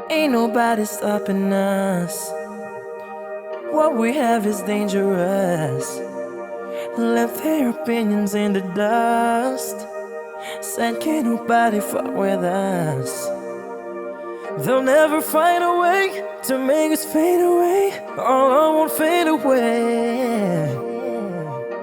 Ain't nobody stopping us. What we have is dangerous. Left their opinions in the dust. Said can't nobody fuck with us. They'll never find a way to make us fade away. Our love won't fade away.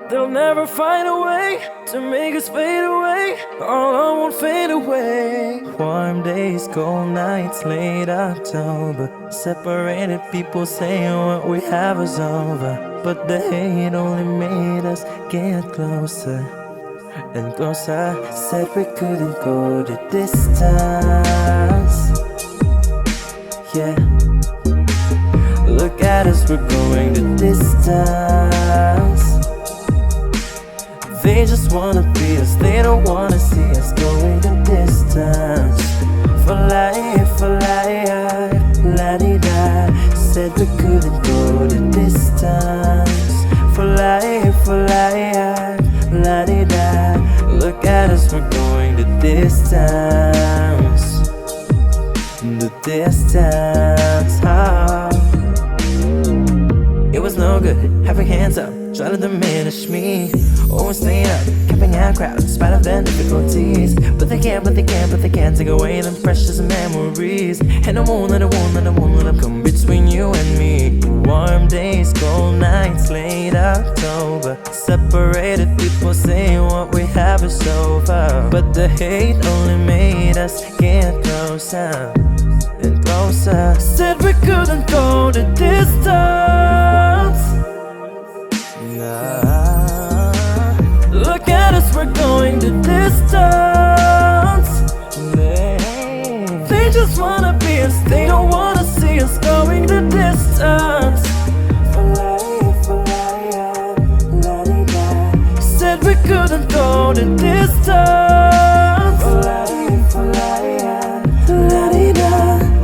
They'll never find a way to make us fade away. Our love won't fade away. Warm days, cold nights, late October. Separated people saying what we have is over, but the hate only made us get closer and closer. Said we couldn't go the distance. Yeah, look at us, we're going the distance. They just wanna beat us, they don't wanna see us going the distance. For life, la-di-da. Said we couldn't go the distance. For life, la-di-da. Look at us, we're going the distance. The distance, oh. It was no good having hands up, trying to diminish me. Always staying up, keeping out crowd in spite of the difficulties. But they can't take away them precious memories. And I won't let them come between you and me. Warm days, cold nights, late October. Separated people saying what we have is over, but the hate only made us get closer and closer. Said we couldn't go the distance. Nah. Look at us, we're going the distance. They just wanna be us, they don't wanna see us going the distance. Said we couldn't go the distance.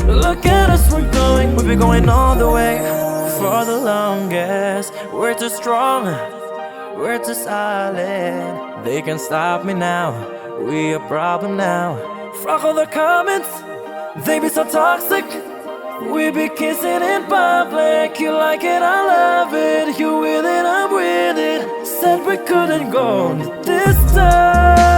Look at us, we've been going all the way for the longest. We're too strong, we're too solid. They can't stop me now, we a problem now. Fuck all the comments, they be so toxic. We be kissing in public. You like it, I love it. You with it, I'm with it. Said we couldn't go the distance.